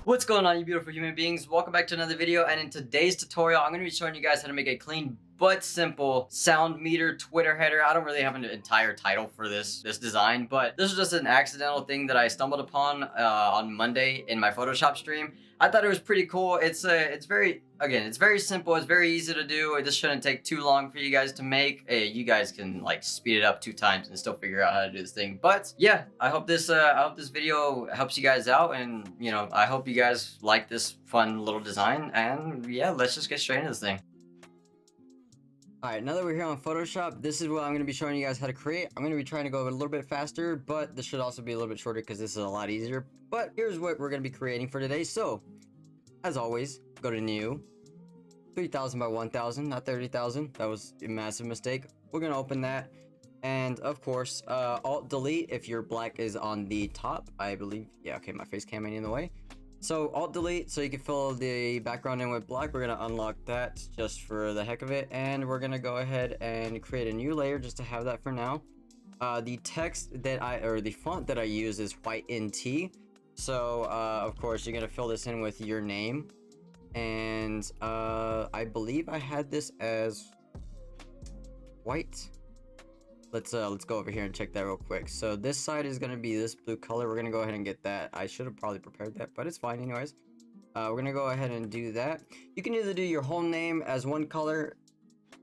What's going on, you beautiful human beings? Welcome back to another video, and in today's tutorial I'm going to be showing you guys how to make a clean but simple sound meter Twitter header. I don't really have an entire title for this design, but this was just an accidental thing that I stumbled upon on Monday in my Photoshop stream. I thought it was pretty cool. It's very simple. It's very easy to do. This shouldn't take too long for you guys to make. You guys can like speed it up 2 times and still figure out how to do this thing. But yeah, I hope this video helps you guys out, and I hope you guys like this fun little design. And yeah, let's just get straight into this thing. Alright, now that we're here on Photoshop, this is what I'm going to be showing you guys how to create. I'm going to be trying to go a little bit faster, but this should also be a little bit shorter because this is a lot easier. But here's what we're going to be creating for today. So, as always, go to New, 3000 by 1000, not 30,000. That was a massive mistake. We're going to open that. And, of course, Alt-Delete if your black is on the top, I believe. Yeah, okay, my face cam ain't in the way. So Alt-Delete so you can fill the background in with black. We're going to unlock that just for the heck of it. And we're going to go ahead and create a new layer just to have that for now. The text that the font that I use is white NT. So, of course, you're going to fill this in with your name. And I believe I had this as white. Let's go over here and check that real quick. So this side is going to be this blue color. We're going to go ahead and get that. I should have probably prepared that, but it's fine anyways. We're going to go ahead and do that. You can either do your whole name as one color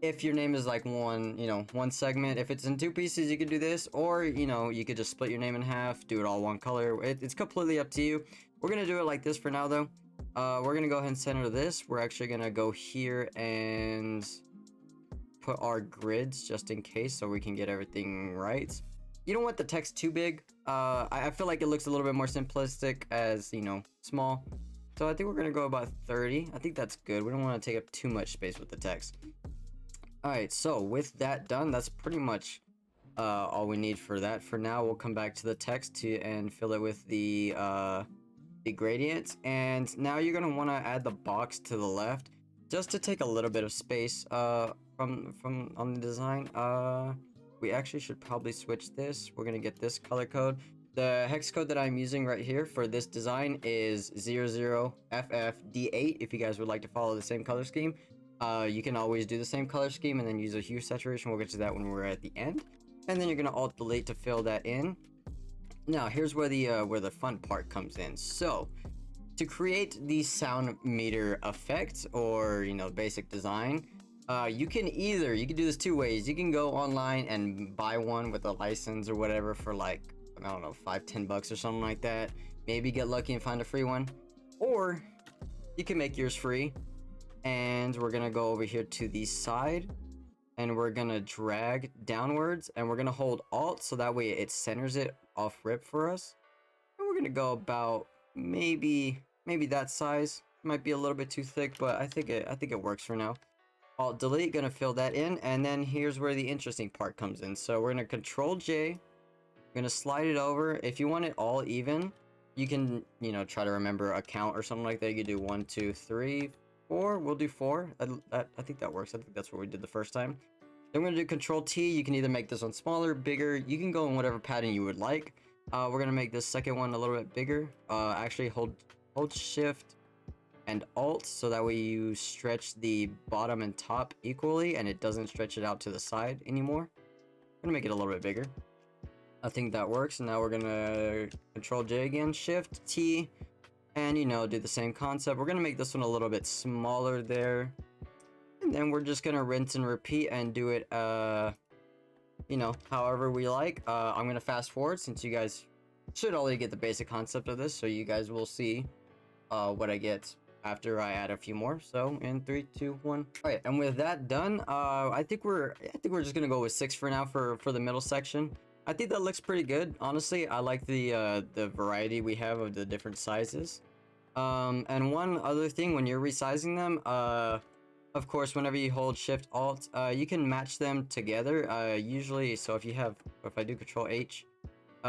if your name is like one segment. If it's in 2 pieces, you could do this, or you could just split your name in half, do it all one color. It's completely up to you. We're going to do it like this for now though. We're going to go ahead and center this. We're actually going to go here and put our grids just in case so we can get everything right. You don't want the text too big. I feel like it looks a little bit more simplistic as small, so I think we're gonna go about 30. I think that's good. We don't want to take up too much space with the text. All right, so with that done, that's pretty much all we need for that. For now, we'll come back to the text and fill it with the gradients. And now you're gonna want to add the box to the left just to take a little bit of space from on the design. We actually should probably switch this. We're gonna get this color code. The hex code that I'm using right here for this design is 00FFD8. If you guys would like to follow the same color scheme, you can always do the same color scheme and then use a hue saturation. We'll get to that when we're at the end. And then you're gonna Alt-Delete to fill that in. Now here's where the fun part comes in. So to create the sound meter effect, or basic design, you can do this 2 ways. You can go online and buy one with a license or whatever for like, I don't know, $5-10 or something like that. Maybe get lucky and find a free one, or you can make yours free. And we're gonna go over here to the side and we're gonna drag downwards and we're gonna hold Alt so that way it centers it off rip for us. And we're gonna go about maybe that size. Might be a little bit too thick, but I think it works for now. Alt-Delete, gonna fill that in, and then here's where the interesting part comes in. So we're gonna Control J, gonna slide it over. If you want it all even, you can try to remember a count or something like that. You could do 1 2 3 4. We'll do 4. I think that works. I think that's what we did the first time. Then we're gonna do Control T. You can either make this one smaller, bigger. You can go in whatever pattern you would like. We're gonna make this second one a little bit bigger. Actually hold Shift and Alt so that way you stretch the bottom and top equally and it doesn't stretch it out to the side anymore. I'm gonna make it a little bit bigger. I think that works. And now we're gonna Control J again, Shift T, and do the same concept. We're gonna make this one a little bit smaller there, and then we're just gonna rinse and repeat and do it however we like. I'm gonna fast forward since you guys should already get the basic concept of this, so you guys will see what I get after I add a few more. So in 3 2 1. All right, and with that done, I think we're just gonna go with 6 for now for the middle section. I think that looks pretty good, honestly. I like the variety we have of the different sizes. And one other thing, when you're resizing them, of course, whenever you hold Shift Alt, you can match them together. Usually, so if I do Control H,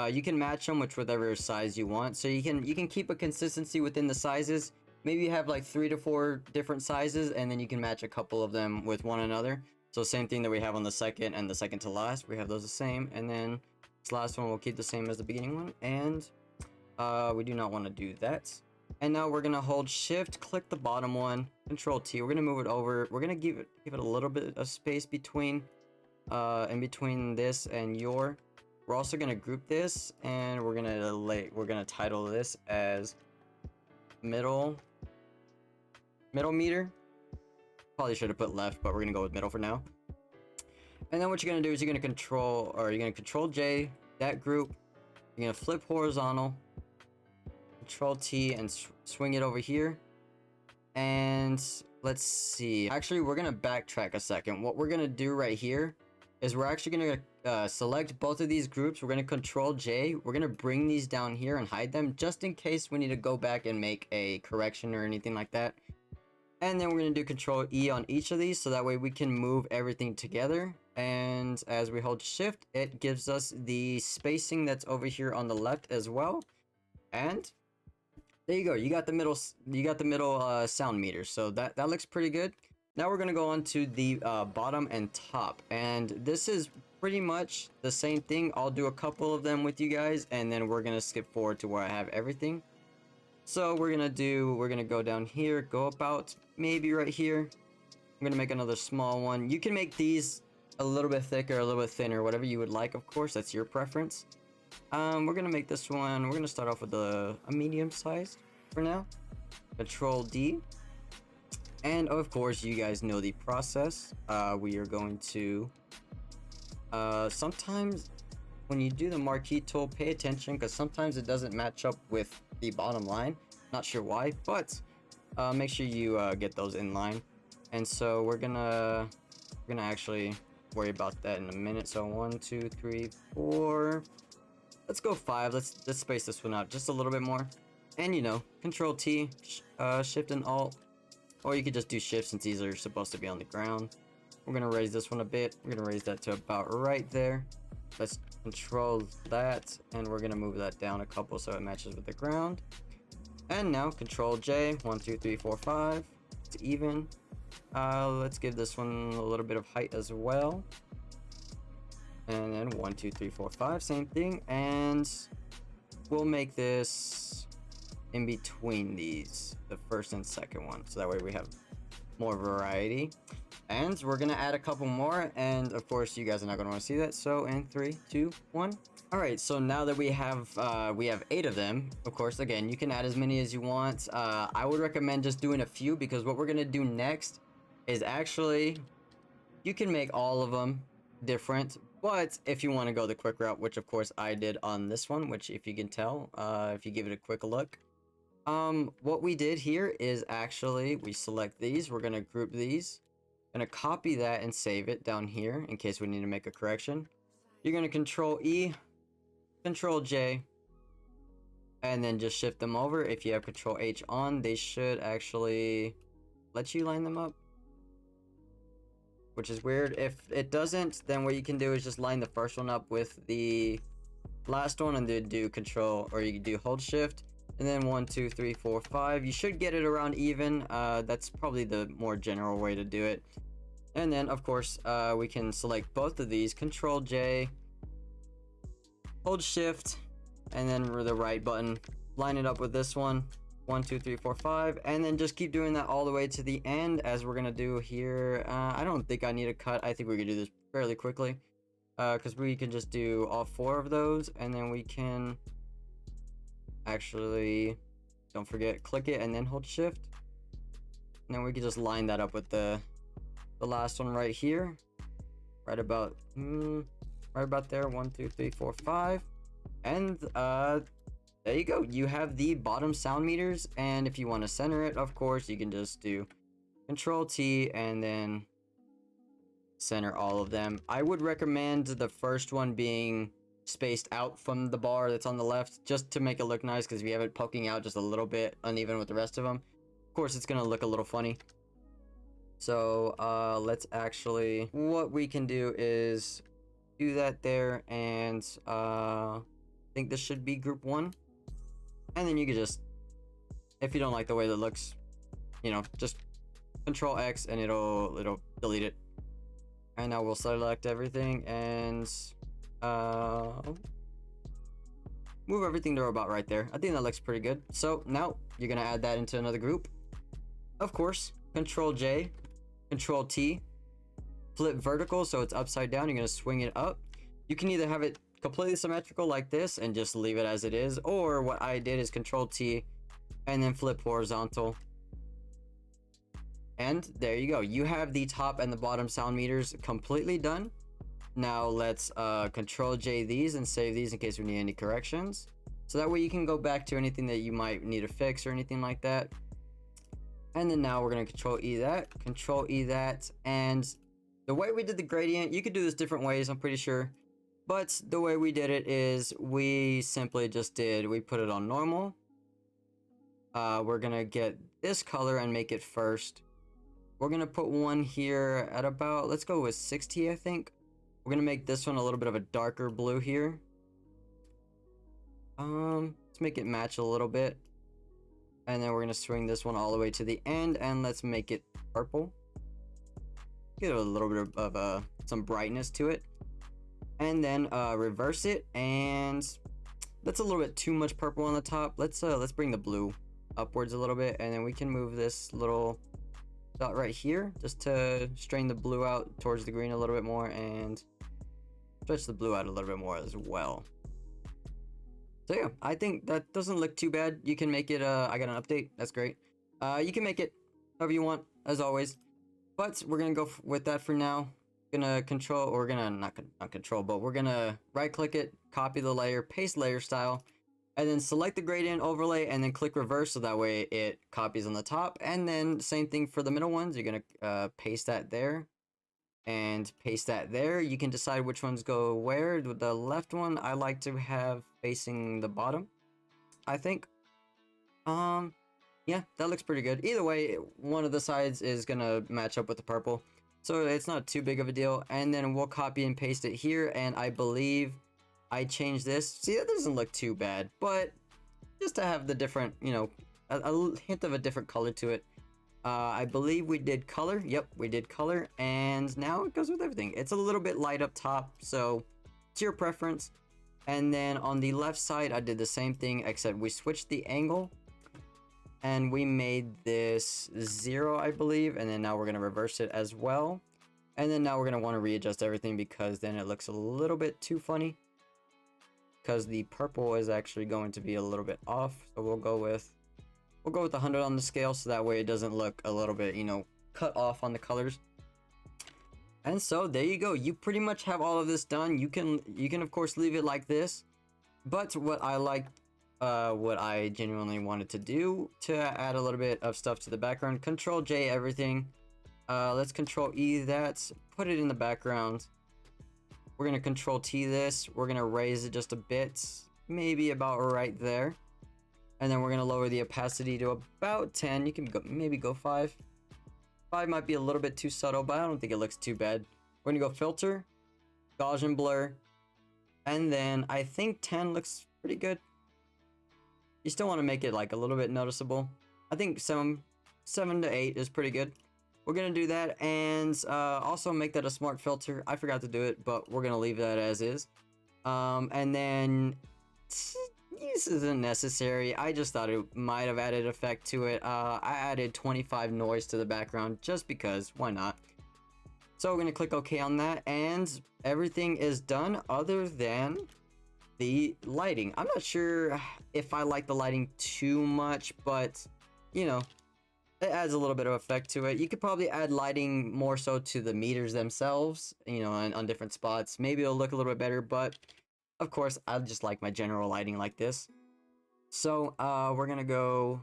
you can match them with whatever size you want. So you can keep a consistency within the sizes. Maybe you have like 3 to 4 different sizes, and then you can match a couple of them with one another. So same thing that we have on the second and the second to last. We have those the same, and then this last one we'll keep the same as the beginning one. And we do not want to do that. And now we're gonna hold shift, click the bottom one, control T. We're gonna move it over. We're gonna give it a little bit of space between in between this and your. We're also gonna group this, and we're gonna title this as middle meter. Probably should have put left, but we're gonna go with middle for now. And then what you're gonna do is you're gonna control J that group. You're gonna flip horizontal, control T, and swing it over here. And let's see. Actually, we're gonna backtrack a second. What we're gonna do right here is we're actually gonna select both of these groups. We're gonna control J. We're gonna bring these down here and hide them just in case we need to go back and make a correction or anything like that. And then we're gonna do control E on each of these so that way we can move everything together. And as we hold shift, it gives us the spacing that's over here on the left as well. And there you go. You got the middle sound meter. So that looks pretty good. Now we're gonna go on to the bottom and top, and this is pretty much the same thing. I'll do a couple of them with you guys, and then we're gonna skip forward to where I have everything. So we're gonna go down here, go about maybe right here. I'm gonna make another small one. You can make these a little bit thicker, a little bit thinner, whatever you would like, of course. That's your preference. We're gonna make this one. We're gonna start off with a medium sized for now. Control D. And of course, you guys know the process. We are going to sometimes when you do the marquee tool, pay attention because sometimes it doesn't match up with the bottom line. Not sure why, but make sure you get those in line. And so we're gonna actually worry about that in a minute. So 1, 2, 3, 4. Let's go 5. Let's space this one out just a little bit more. And you know, control T, shift and alt, or you could just do shift since these are supposed to be on the ground. We're gonna raise this one a bit. We're gonna raise that to about right there. Let's control that, and we're gonna move that down a couple so it matches with the ground. And now control J, 1, 2, 3, 4, 5. It's even. Let's give this one a little bit of height as well. And then 1, 2, 3, 4, 5, same thing. And we'll make this in between these, the first and second one, so that way we have more variety. And we're gonna add a couple more, and of course you guys are not gonna want to see that. So in 3, 2, 1. All right, so now that we have 8 of them, of course, again, you can add as many as you want. I would recommend just doing a few, because what we're gonna do next is actually, you can make all of them different, but if you want to go the quick route, which of course I did on this one, which if you can tell, if you give it a quick look, what we did here is actually we select these. We're gonna group these, gonna copy that and save it down here in case we need to make a correction. You're gonna control E, control J, and then just shift them over. If you have control H on, they should actually let you line them up, which is weird. If it doesn't, then what you can do is just line the first one up with the last one, and then do control, or you can do hold shift, and then 1, 2, 3, 4, 5. You should get it around even. That's probably the more general way to do it. And then of course we can select both of these, control J, hold shift, and then the right button, line it up with this one, 1, 2, 3, 4, 5, and then just keep doing that all the way to the end, as we're gonna do here. I don't think I need a cut. I think we can do this fairly quickly, because we can just do all 4 of those, and then we can actually, don't forget, click it and then hold shift, and then we can just line that up with the last one right here, right about there. 1, 2, 3, 4, 5, and there you go. You have the bottom sound meters, and if you want to center it, of course, you can just do control T and then center all of them. I would recommend the first one being spaced out from the bar that's on the left, just to make it look nice, because if you have it poking out just a little bit uneven with the rest of them, of course it's gonna look a little funny. So let's actually, what we can do is do that there, and I think this should be group 1. And then you can just, if you don't like the way that looks, you know, just control X and it'll delete it. And now we'll select everything, and move everything to about right there. I think that looks pretty good. So now you're gonna add that into another group. Of course, Control J, Control T, flip vertical so it's upside down. You're gonna swing it up. You can either have it completely symmetrical like this and just leave it as it is, or what I did is Control T and then flip horizontal. And there you go. You have the top and the bottom sound meters completely done. Now let's Control J these and save these in case we need any corrections. So that way you can go back to anything that you might need to fix or anything like that. And then now we're going to Control E that. And the way we did the gradient, you could do this different ways, I'm pretty sure. But the way we did it is we simply just we put it on normal. We're going to get this color and make it first. We're going to put one here at about, let's go with 60, I think. We're going to make this one a little bit of a darker blue here. Let's make it match a little bit. And then we're going to swing this one all the way to the end, and let's make it purple. Get a little bit of some brightness to it. And then reverse it, and that's a little bit too much purple on the top. Let's bring the blue upwards a little bit, and then we can move this little dot right here just to strain the blue out towards the green a little bit more and stretch the blue out a little bit more as well. So yeah, I think that doesn't look too bad. You can make it, I got an update, that's great. You can make it however you want, as always. But we're gonna go with that for now. Gonna control, or we're gonna, not control, but we're gonna right click it, copy the layer, paste layer style, and then select the gradient overlay, and then click reverse so that way it copies on the top. And then same thing for the middle ones, you're gonna paste that there. And paste that there. You can decide which ones go where. The left one I like to have facing the bottom, I think. Yeah, that looks pretty good. Either way, one of the sides is gonna match up with the purple, so it's not too big of a deal. And then we'll copy and paste it here, and I believe I changed this. See, that doesn't look too bad, but just to have the different, you know, a hint of a different color to it. I believe we did color. Yep, we did color, and now it goes with everything. It's a little bit light up top, so it's your preference. And then on the left side, I did the same thing, except we switched the angle, and we made this 0, I believe, and then now we're going to reverse it as well. And then now we're going to want to readjust everything, because then it looks a little bit too funny, because the purple is actually going to be a little bit off. So we'll go with 100 on the scale, so that way it doesn't look a little bit, you know, cut off on the colors. And so there you go. You pretty much have all of this done. You can of course leave it like this, but what I genuinely wanted to do to add a little bit of stuff to the background, Control J everything. Let's Control E that, put it in the background. We're gonna Control T this. We're gonna raise it just a bit, maybe about right there. And then we're going to lower the opacity to about 10. You can maybe go 5. 5 might be a little bit too subtle, but I don't think it looks too bad. We're going to go filter, Gaussian blur, and then I think 10 looks pretty good. You still want to make it like a little bit noticeable. I think 7 to 8 is pretty good. We're going to do that, and also make that a smart filter. I forgot to do it, but we're going to leave that as is. And then this isn't necessary. I just thought it might have added effect to it. I added 25 noise to the background just because, why not? So we're going to click OK on that, and everything is done other than the lighting. I'm not sure if I like the lighting too much, but you know, it adds a little bit of effect to it. You could probably add lighting more so to the meters themselves, you know, on different spots. Maybe it'll look a little bit better, but of course, I just like my general lighting like this. So we're gonna go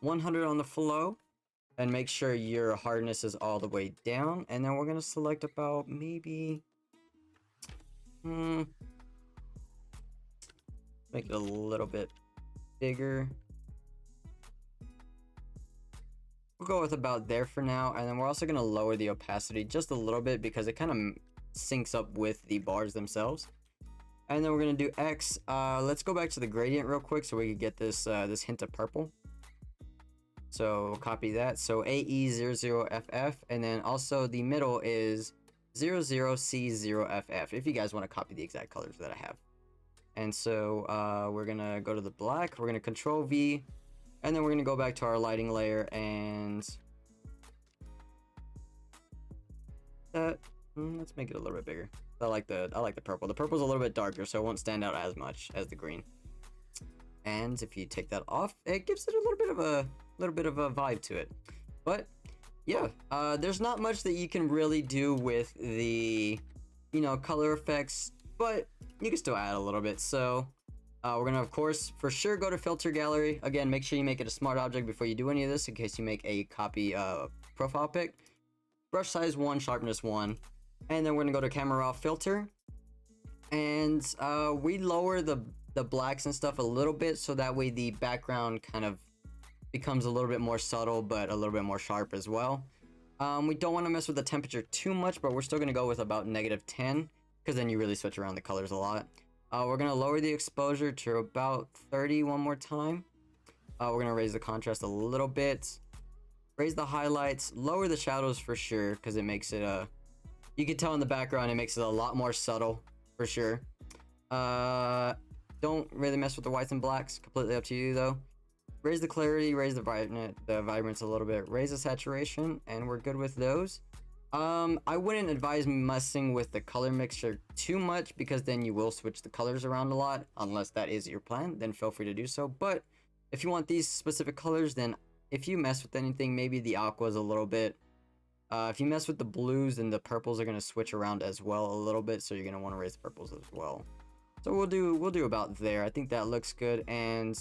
100 on the flow and make sure your hardness is all the way down. And then we're gonna select about maybe, make it a little bit bigger. We'll go with about there for now. And then we're also gonna lower the opacity just a little bit because it kind of syncs up with the bars themselves. And then we're gonna do X. Let's go back to the gradient real quick so we can get this this hint of purple. So copy that. So AE00FF, and then also the middle is 00C0FF. If you guys want to copy the exact colors that I have. And so we're gonna go to the black, we're gonna Control V, and then we're gonna go back to our lighting layer and let's make it a little bit bigger. I like the purple. The purple's a little bit darker, so it won't stand out as much as the green. And if you take that off, it gives it a little bit of a vibe to it. But yeah, there's not much that you can really do with the, you know, color effects, but you can still add a little bit. So we're gonna, of course, for sure go to filter gallery. Again, make sure you make it a smart object before you do any of this, in case you make a copy profile pic. Brush size 1, sharpness 1, and then we're gonna go to camera raw filter, and we lower the blacks and stuff a little bit, so that way the background kind of becomes a little bit more subtle, but a little bit more sharp as well. We don't want to mess with the temperature too much, but we're still gonna go with about -10, because then you really switch around the colors a lot. We're gonna lower the exposure to about 30 one more time. We're gonna raise the contrast a little bit. Raise the highlights, lower the shadows for sure, because it makes it you can tell in the background it makes it a lot more subtle for sure. Don't really mess with the whites and blacks, completely up to you though. Raise the clarity, raise the vibrance a little bit, raise the saturation, and we're good with those. I wouldn't advise messing with the color mixture too much, because then you will switch the colors around a lot. Unless that is your plan, then feel free to do so. But if you want these specific colors, then if you mess with anything, maybe the aquas a little bit. If you mess with the blues, then the purples are going to switch around as well a little bit, so you're going to want to raise the purples as well. So we'll do about there. I think that looks good. And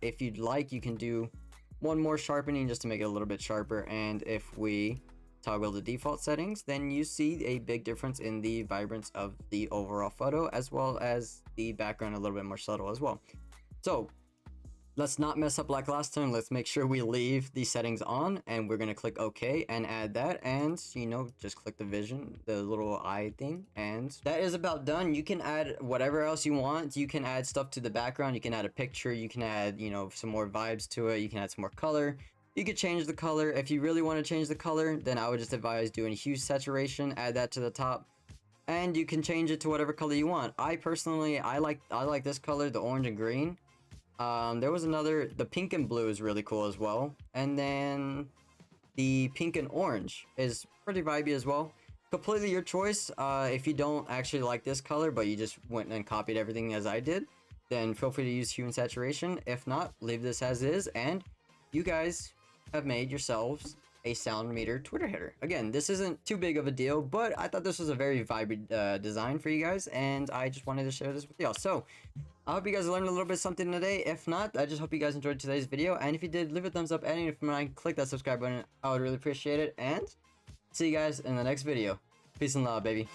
if you'd like, you can do one more sharpening just to make it a little bit sharper. And if we toggle the default settings, then you see a big difference in the vibrance of the overall photo, as well as the background a little bit more subtle as well. So let's not mess up like last time. Let's make sure we leave these settings on, and we're gonna click OK and add that, and you know, just click the vision, the little eye thing, and that is about done. You can add whatever else you want. You can add stuff to the background, you can add a picture, you can add, you know, some more vibes to it, you can add some more color. You could change the color. If you really want to change the color, then I would just advise doing hue saturation, add that to the top, and you can change it to whatever color you want. I personally, I like this color, the orange and green. There was another, the pink and blue is really cool as well, and then the pink and orange is pretty vibey as well. Completely your choice. If you don't actually like this color, but you just went and copied everything as I did, then feel free to use hue and saturation. If not, leave this as is, and you guys have made yourselves a sound meter Twitter header. Again, this isn't too big of a deal, but I thought this was a very vibey design for you guys, and I just wanted to share this with y'all. So I hope you guys learned a little bit something today. If not, I just hope you guys enjoyed today's video, and if you did, leave a thumbs up, and if not, click that subscribe button. I would really appreciate it, and see you guys in the next video. Peace and love, baby.